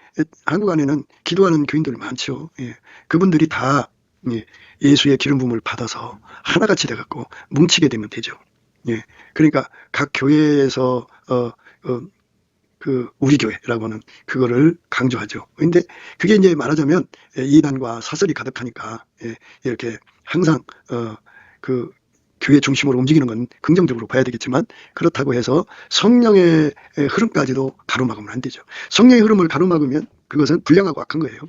한국 안에는 기도하는 교인들 많죠. 그분들이 다 예수의 기름 부음을 받아서 하나같이 돼갖고 뭉치게 되면 되죠. 그러니까 각 교회에서 그 우리 교회라고 하는 그거를 강조하죠. 근데 그게 이제 말하자면 이단과 사설이 가득하니까 이렇게 항상 그 교회 중심으로 움직이는 건 긍정적으로 봐야 되겠지만 그렇다고 해서 성령의 흐름까지도 가로막으면 안 되죠. 성령의 흐름을 가로막으면 그것은 불량하고 악한 거예요.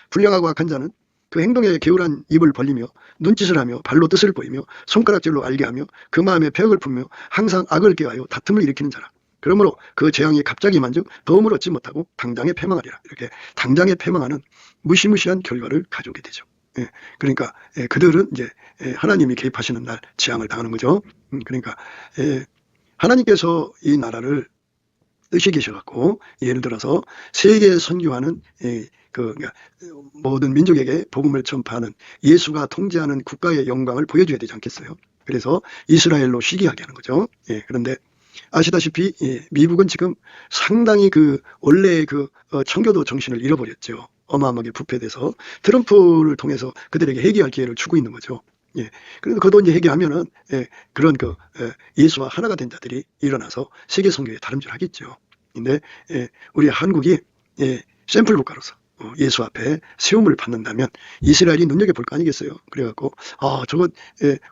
불량하고 악한 자는 그 행동에 게으란 입을 벌리며 눈짓을 하며 발로 뜻을 보이며 손가락질로 알게 하며 그 마음에 폐역을 품며 항상 악을 꾀하여 다툼을 일으키는 자라. 그러므로 그 재앙이 갑자기 만족 도움을 얻지 못하고 당장에 패망하리라. 이렇게 당장에 패망하는 무시무시한 결과를 가져오게 되죠. 그러니까 그들은 이제 하나님이 개입하시는 날 재앙을 당하는 거죠. 그러니까 하나님께서 이 나라를 뜻이 계셔갖고 예를 들어서 세계 선교하는 그러니까 모든 민족에게 복음을 전파하는 예수가 통제하는 국가의 영광을 보여줘야 되지 않겠어요? 그래서 이스라엘로 시기하게 하는 거죠. 그런데 아시다시피 미국은 지금 상당히 그 원래 그 청교도 정신을 잃어버렸죠. 어마어마하게 부패돼서 트럼프를 통해서 그들에게 회개할 기회를 주고 있는 거죠. 그래서 그도 이제 회개하면은 그런 그 예수와 하나가 된 자들이 일어나서 세계 선교에 다름질하겠죠. 근데 우리 한국이 샘플 국가로서 예수 앞에 세움을 받는다면 이스라엘이 눈여겨볼 거 아니겠어요. 그래갖고 저건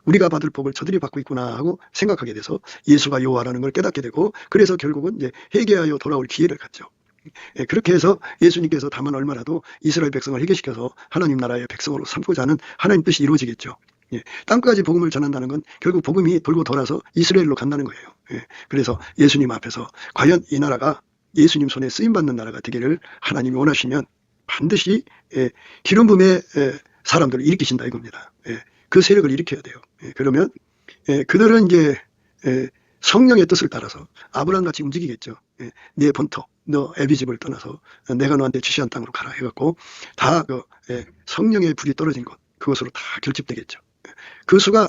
우리가 받을 복을 저들이 받고 있구나 하고 생각하게 돼서 예수가 여호와라는 걸 깨닫게 되고 그래서 결국은 이제 회개하여 돌아올 기회를 갖죠. 그렇게 해서 예수님께서 다만 얼마라도 이스라엘 백성을 회개시켜서 하나님 나라의 백성으로 삼고자 하는 하나님 뜻이 이루어지겠죠. 땅까지 복음을 전한다는 건 결국 복음이 돌고 돌아서 이스라엘로 간다는 거예요. 그래서 예수님 앞에서 과연 이 나라가 예수님 손에 쓰임받는 나라가 되기를 하나님이 원하시면 반드시 기름 부음의 사람들을 일으키신다 이겁니다. 그 세력을 일으켜야 돼요. 그러면 그들은 이제 성령의 뜻을 따라서 아브라함 같이 움직이겠죠. 네 본토, 너 애비집을 떠나서 내가 너한테 지시한 땅으로 가라 해갖고 다 성령의 불이 떨어진 곳, 그것으로 다 결집되겠죠. 그 수가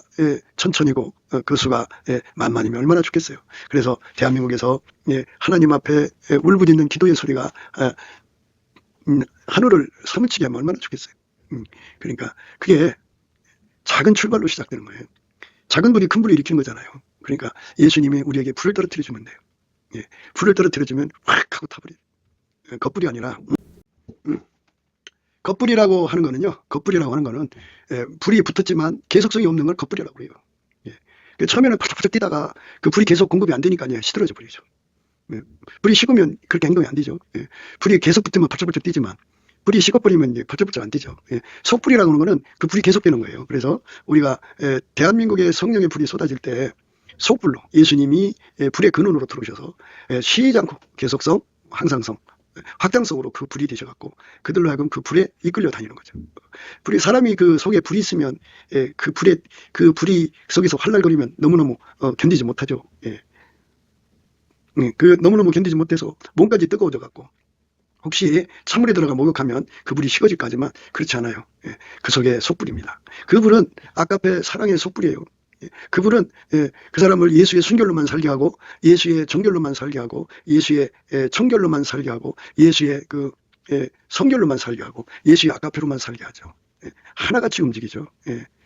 천천이고 그 수가 만만이면 얼마나 좋겠어요. 그래서 대한민국에서 하나님 앞에 울부짖는 기도의 소리가 하늘을 사무치게 하면 얼마나 좋겠어요. 그러니까 그게 작은 출발로 시작되는 거예요. 작은 불이 큰 불을 일으키는 거잖아요. 그러니까 예수님이 우리에게 불을 떨어뜨려 주면 돼요. 불을 떨어뜨려 주면 확 하고 타버려요. 겉불이 아니라 겉불이라고 하는 거는요. 겉불이라고 하는 거는 불이 붙었지만 계속성이 없는 걸 겉불이라고 해요. 처음에는 파짝파짝 뛰다가 그 불이 계속 공급이 안 되니까 시들어져 버리죠. 불이 식으면 그렇게 행동이 안 되죠. 불이 계속 붙으면 발짝발짝 뛰지만 불이 식어버리면 이제 발짝발짝 안 되죠. 속불이라고 하는 거는 그 불이 계속 되는 거예요. 그래서 우리가 대한민국의 성령의 불이 쏟아질 때 속불로 예수님이 불의 근원으로 들어오셔서 쉬지 않고 계속성, 항상성, 확장성으로 그 불이 되셔갖고 그들로 하여금 그 불에 이끌려 다니는 거죠. 불이 사람이 그 속에 불이 있으면 그 불이 속에서 활랄거리면 너무너무 견디지 못하죠. 그 너무너무 견디지 못해서 몸까지 뜨거워져 갖고 혹시 찬물에 들어가 목욕하면 그 불이 식어질까지만 그렇지 않아요. 그 속에 속불입니다. 그 불은 아까페 사랑의 속불이에요. 그 불은 그 사람을 예수의 순결로만 살게 하고 예수의 정결로만 살게 하고 예수의 청결로만 살게 하고 예수의 그 성결로만 살게 하고 예수의 아까페로만 살게 하죠. 하나같이 움직이죠.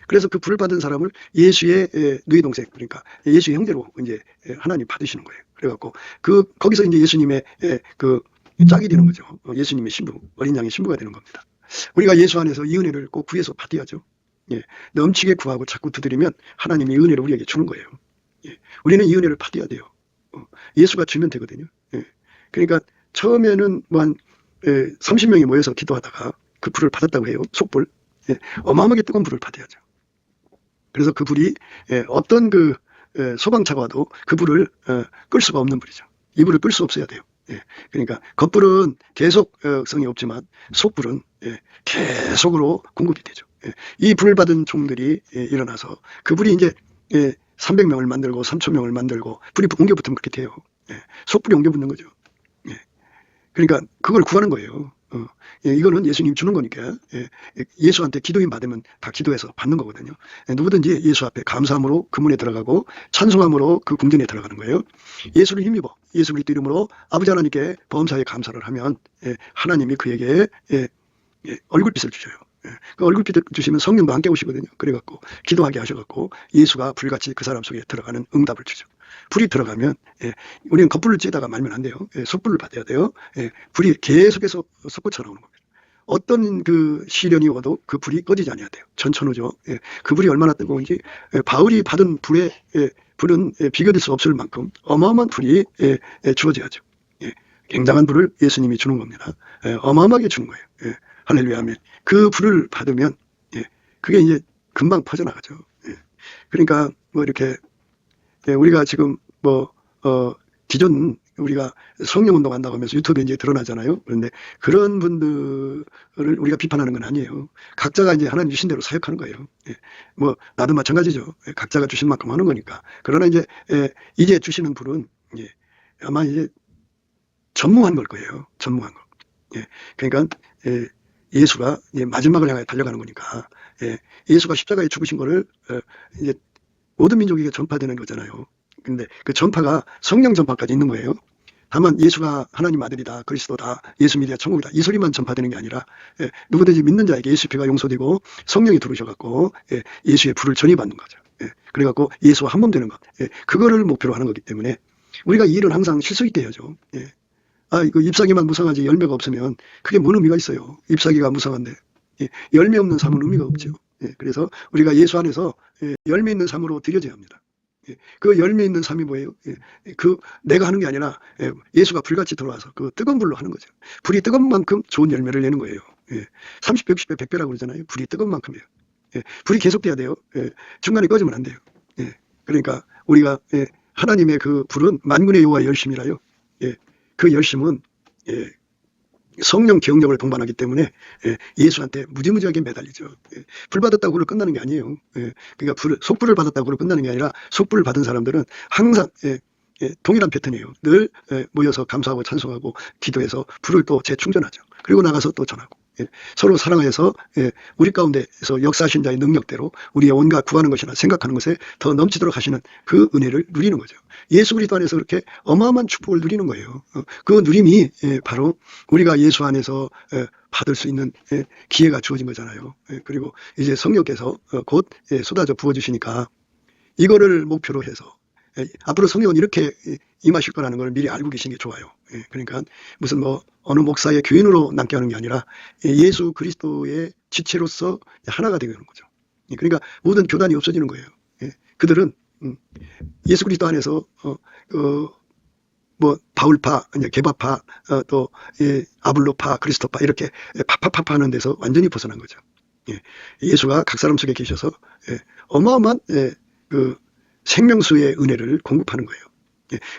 그래서 그 불을 받은 사람을 예수의 누이 동생, 그러니까 예수의 형제로 이제 하나님 받으시는 거예요. 그래갖고 거기서 이제 예수님의 그 짝이 되는 거죠. 예수님의 신부, 어린 양의 신부가 되는 겁니다. 우리가 예수 안에서 이 은혜를 꼭 구해서 받아야죠. 넘치게 구하고 자꾸 두드리면 하나님이 은혜를 우리에게 주는 거예요. 우리는 이 은혜를 받아야 돼요. 예수가 주면 되거든요. 그러니까 처음에는 뭐 한 30명이 모여서 기도하다가 그 불을 받았다고 해요. 속불. 어마어마하게 뜨거운 불을 받아야죠. 그래서 그 불이 어떤 그 소방차가 와도 그 불을 끌 수가 없는 불이죠. 이 불을 끌 수 없어야 돼요. 그러니까 겉불은 계속성이 없지만 속불은 계속으로 공급이 되죠. 이 불을 받은 종들이 일어나서 그 불이 이제 300명을 만들고 3,000명을 만들고 불이 옮겨 붙으면 그렇게 돼요. 속불이 옮겨 붙는 거죠. 그러니까 그걸 구하는 거예요. 이거는 예수님 주는 거니까 예수한테 기도인 받으면 다 기도해서 받는 거거든요. 누구든지 예수 앞에 감사함으로 그 문에 들어가고 찬송함으로 그 궁전에 들어가는 거예요. 예수를 힘입어 예수 그리스도 이름으로 아버지 하나님께 범사에 감사를 하면 하나님이 그에게 얼굴빛을 주셔요. 그 얼굴빛을 주시면 성령도 함께 오시거든요. 그래갖고 기도하게 하셔갖고 예수가 불같이 그 사람 속에 들어가는 응답을 주죠. 불이 들어가면 우리는 겉불을 쬐다가 말면 안 돼요. 속불을 받아야 돼요. 불이 계속해서 솟구쳐 나오는 겁니다. 어떤 그 시련이 와도 그 불이 꺼지지 않아야 돼요. 전천후죠. 그 불이 얼마나 뜨거운지 바울이 받은 불은 비교될 수 없을 만큼 어마어마한 불이 주어져야죠. 굉장한 불을 예수님이 주는 겁니다. 어마어마하게 주는 거예요. 할렐루야 하면 그 불을 받으면 그게 이제 금방 퍼져나가죠. 그러니까 뭐 이렇게 우리가 지금 기존 우리가 성령운동 한다고 하면서 유튜브에 이제 드러나잖아요. 그런데 그런 분들을 우리가 비판하는 건 아니에요. 각자가 이제 하나님 주신 대로 사역하는 거예요. 뭐 나도 마찬가지죠. 각자가 주신 만큼 하는 거니까. 그러나 이제 주시는 불은 아마 이제 전무한 걸 거예요. 전무한 거. 그러니까 예수가 마지막을 향해 달려가는 거니까 예수가 십자가에 죽으신 거를 이제 모든 민족에게 전파되는 거잖아요. 근데 그 전파가 성령 전파까지 있는 거예요. 다만 예수가 하나님 아들이다, 그리스도다, 예수 믿어야 천국이다 이 소리만 전파되는 게 아니라 누구든지 믿는 자에게 예수의 피가 용서되고 성령이 들어오셔갖고 예수의 불을 전이받는 거죠. 그래갖고 예수와 한 몸 되는 것. 그거를 목표로 하는 거기 때문에 우리가 이 일은 항상 실수 있게 해야죠. 이거 잎사귀만 무성하지 열매가 없으면 그게 뭔 의미가 있어요. 잎사귀가 무성한데 열매 없는 삶은 의미가 없죠. 그래서 우리가 예수 안에서 열매 있는 삶으로 들여져야 합니다. 그 열매 있는 삶이 뭐예요? 그 내가 하는 게 아니라 예수가 불같이 들어와서 그 뜨거운 불로 하는 거죠. 불이 뜨거운 만큼 좋은 열매를 내는 거예요. 30배, 60배, 100배라고 그러잖아요. 불이 뜨거운 만큼이에요. 불이 계속돼야 돼요. 중간에 꺼지면 안 돼요. 그러니까 우리가 하나님의 그 불은 만군의 여호와의 열심이라요. 그 열심은 성령 기억력을 동반하기 때문에 예수한테 무지무지하게 매달리죠. 불 받았다고 그걸로 끝나는 게 아니에요. 그러니까 속불을 받았다고 그걸로 끝나는 게 아니라 속불을 받은 사람들은 항상 동일한 패턴이에요. 늘 모여서 감사하고 찬송하고 기도해서 불을 또 재충전하죠. 그리고 나가서 또 전하고 서로 사랑해서 우리 가운데서 역사하신 자의 능력대로 우리의 온갖 구하는 것이나 생각하는 것에 더 넘치도록 하시는 그 은혜를 누리는 거죠. 예수 그리스도 안에서 그렇게 어마어마한 축복을 누리는 거예요. 그 누림이 바로 우리가 예수 안에서 받을 수 있는 기회가 주어진 거잖아요. 그리고 이제 성령께서 곧 쏟아져 부어주시니까 이거를 목표로 해서 앞으로 성령은 이렇게 임하실 거라는 걸 미리 알고 계신 게 좋아요. 그러니까 무슨 어느 목사의 교인으로 남게 하는 게 아니라 예수 그리스도의 지체로서 하나가 되게 하는 거죠. 그러니까 모든 교단이 없어지는 거예요. 그들은 예수 그리스도 안에서 바울파, 게바파, 또 아블로파, 그리스도파 이렇게 파파파파 하는 데서 완전히 벗어난 거죠. 예수가 각 사람 속에 계셔서 어마어마한 그 생명수의 은혜를 공급하는 거예요.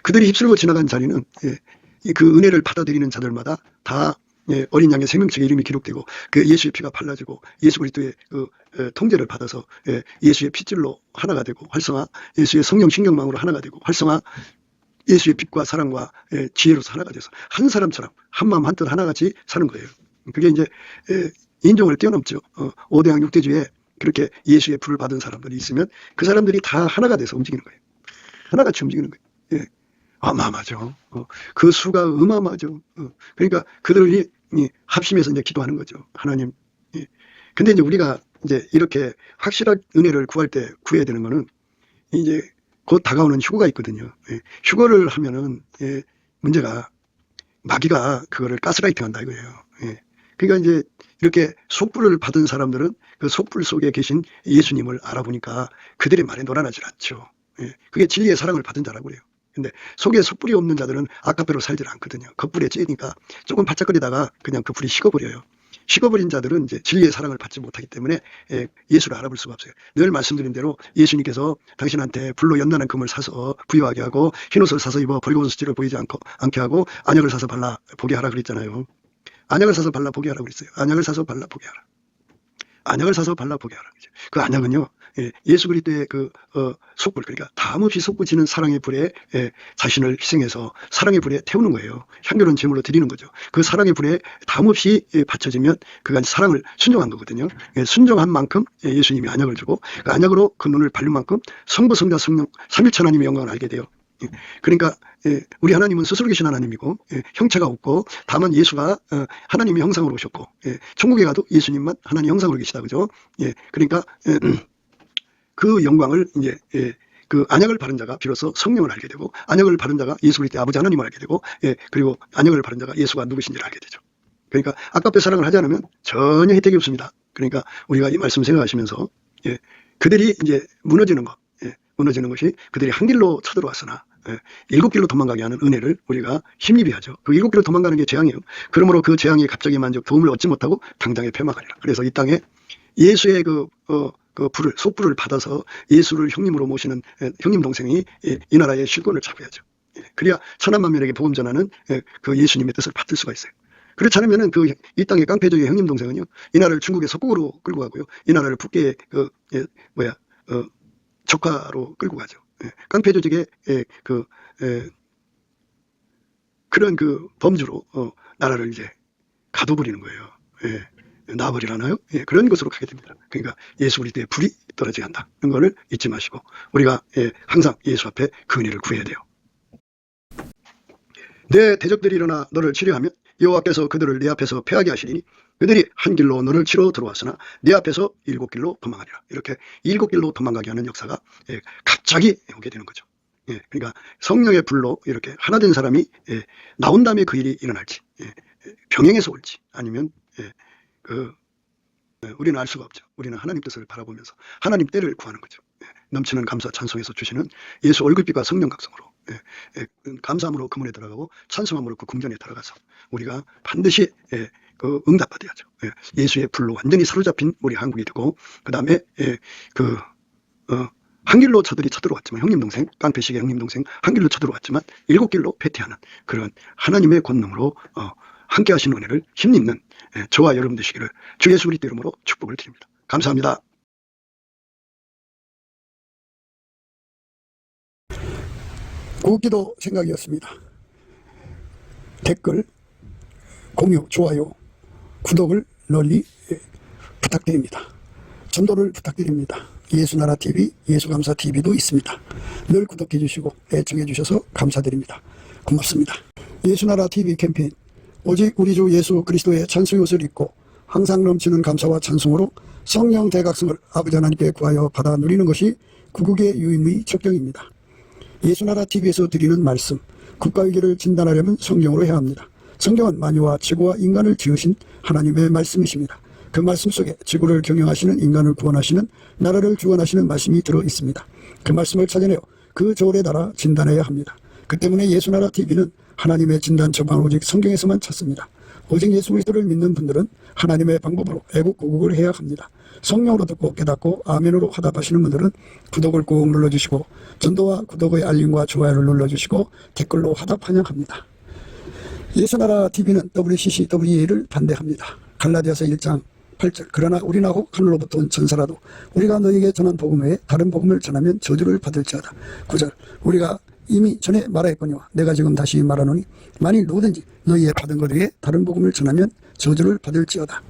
그들이 휩쓸고 지나간 자리는 그 은혜를 받아들이는 자들마다 다 어린 양의 생명책의 이름이 기록되고 그 예수의 피가 발라지고 예수 그리스도의 그 통제를 받아서 예수의 핏줄로 하나가 되고 활성화, 예수의 성령 신경망으로 하나가 되고 활성화, 예수의 빛과 사랑과 지혜로서 하나가 돼서 한 사람처럼 한 마음 한 뜻 하나같이 사는 거예요. 그게 이제 인종을 뛰어넘죠. 5대양 6대주에 그렇게 예수의 불을 받은 사람들이 있으면 그 사람들이 다 하나가 돼서 움직이는 거예요. 하나같이 움직이는 거예요. 어마어마하죠. 그 수가 어마어마하죠. 그러니까 그들이 합심해서 이제 기도하는 거죠. 하나님. 근데 이제 우리가 이제 이렇게 확실한 은혜를 구할 때 구해야 되는 거는 이제 곧 다가오는 휴거가 있거든요. 휴거를 하면은 문제가 마귀가 그거를 가스라이팅 한다 이거예요. 그러니까 이제 이렇게 속불을 받은 사람들은 그 속불 속에 계신 예수님을 알아보니까 그들의 말에 놀아나질 않죠. 그게 진리의 사랑을 받은 자라고 그래요. 근데 속에 속불이 없는 자들은 아까배로 살질 않거든요. 겉불에 찌니까 조금 바짝거리다가 그냥 그 불이 식어버려요. 식어버린 자들은 이제 진리의 사랑을 받지 못하기 때문에 예수를 알아볼 수가 없어요. 늘 말씀드린 대로 예수님께서 당신한테 불로 연단한 금을 사서 부유하게 하고 흰옷을 사서 입어 벌거벗은 수치를 보이지 않게 하고 안약을 사서 발라 보게 하라 그랬잖아요. 안약을 사서 발라 보게 하라고 그랬어요. 안약을 사서 발라 보게 하라. 안약을 사서 발라 보게 하라. 그 안약은요, 예수 그리스도의 그 속불, 그러니까 다음없이 솟구치는 사랑의 불에 자신을 희생해서 사랑의 불에 태우는 거예요. 향기로운 제물로 드리는 거죠. 그 사랑의 불에 다음없이 받쳐지면 그가 사랑을 순종한 거거든요. 순종한 만큼 예수님이 안약을 주고 그 안약으로 그 눈을 발린 만큼 성부, 성자, 성령 삼일체 하나님의 영광을 알게 돼요. 그러니까 우리 하나님은 스스로 계신 하나님이고 형체가 없고 다만 예수가 하나님의 형상으로 오셨고 천국에 가도 예수님만 하나님 형상으로 계시다 그죠? 그러니까 그 영광을 이제 그 안약을 바른 자가 비로소 성령을 알게 되고 안약을 바른 자가 예수 그리스도의 아버지 하나님을 알게 되고 그리고 안약을 바른 자가 예수가 누구신지를 알게 되죠. 그러니까 아깝게 사랑을 하지 않으면 전혀 혜택이 없습니다. 그러니까 우리가 이 말씀 생각하시면서 그들이 이제 무너지는 것이 그들이 한 길로 쳐들어왔으나 7길로 도망가게 하는 은혜를 우리가 힘입어야 하죠. 그 7길로 도망가는 게 재앙이에요. 그러므로 그 재앙이 갑자기 만족 도움을 얻지 못하고 당장에 패망하리라. 그래서 이 땅에 예수의 그 불을 속불을 받아서 예수를 형님으로 모시는 형님 동생이 이 나라의 실권을 잡아야죠. 그래야 천한 만민에게 복음 전하는 그 예수님의 뜻을 받을 수가 있어요. 그렇지 않으면은 이 땅의 깡패족의 형님 동생은요, 이 나라를 중국의 속국으로 끌고 가고요, 이 나라를 북계의 적화로 끌고 가죠. 깡패 조직의 그런 그 범주로 나라를 이제 가둬버리는 거예요. 놔버리라나요? 그런 것으로 가게 됩니다. 그러니까 예수 그리스도의 불이 떨어져야 한다. 그런 거를 잊지 마시고 우리가 항상 예수 앞에 그 은혜를 구해야 돼요. 내 대적들이 일어나 너를 치려하면 여호와께서 그들을 내 앞에서 패하게 하시리니 그들이 한 길로 너를 치러 들어왔으나 내 앞에서 7길로 도망가리라. 이렇게 7길로 도망가게 하는 역사가 갑자기 오게 되는 거죠. 그러니까 성령의 불로 이렇게 하나 된 사람이 나온 다음에 그 일이 일어날지 병행해서 올지 아니면 우리는 알 수가 없죠. 우리는 하나님 뜻을 바라보면서 하나님 때를 구하는 거죠. 넘치는 감사 찬송에서 주시는 예수 얼굴빛과 성령 각성으로 감사함으로 그 문에 들어가고 찬송함으로 그 궁전에 들어가서 우리가 반드시 그 응답받아야죠. 예수의 불로 완전히 사로잡힌 우리 한국이 되고 그 다음에 한 길로 저들이 쳐들어왔지만 형님 동생 깡패식의 형님 동생 한 길로 쳐들어왔지만 7길로 패퇴하는 그런 하나님의 권능으로 함께 하시는 은혜를 힘입는 저와 여러분 되시기를 주 예수 그리스도 이름으로 축복을 드립니다. 감사합니다. 구기도 생각이었습니다. 댓글, 공유, 좋아요, 구독을 널리 부탁드립니다. 전도를 부탁드립니다. 예수나라TV, 예수감사TV도 있습니다. 늘 구독해 주시고 애청해 주셔서 감사드립니다. 고맙습니다. 예수나라TV 캠페인, 오직 우리 주 예수 그리스도의 찬송의 옷을 입고 항상 넘치는 감사와 찬송으로 성령 대각성을 아버지 하나님께 구하여 받아 누리는 것이 구국의 유임의 척경입니다. 예수나라TV에서 드리는 말씀, 국가위기를 진단하려면 성경으로 해야 합니다. 성경은 만유와 지구와 인간을 지으신 하나님의 말씀이십니다. 그 말씀 속에 지구를 경영하시는, 인간을 구원하시는, 나라를 주관하시는 말씀이 들어 있습니다. 그 말씀을 찾아내어 그 저울에 달아 진단해야 합니다. 그 때문에 예수나라TV는 하나님의 진단 처방을 오직 성경에서만 찾습니다. 오직 예수 그리스도를 믿는 분들은 하나님의 방법으로 애국구국을 해야 합니다. 성령으로 듣고 깨닫고 아멘으로 화답하시는 분들은 구독을 꾹 눌러주시고 전도와 구독의 알림과 좋아요를 눌러주시고 댓글로 화답 환영합니다. 예수나라TV는 WCCWA를 반대합니다. 갈라디아서 1장 8절, 그러나 우리나 혹 하늘로부터 온 천사라도 우리가 너에게 전한 복음 외에 다른 복음을 전하면 저주를 받을지어다. 9절, 우리가 이미 전에 말하였거니와 내가 지금 다시 말하노니 만일 누구든지 너희의 받은 것 외에 다른 복음을 전하면 저주를 받을지어다.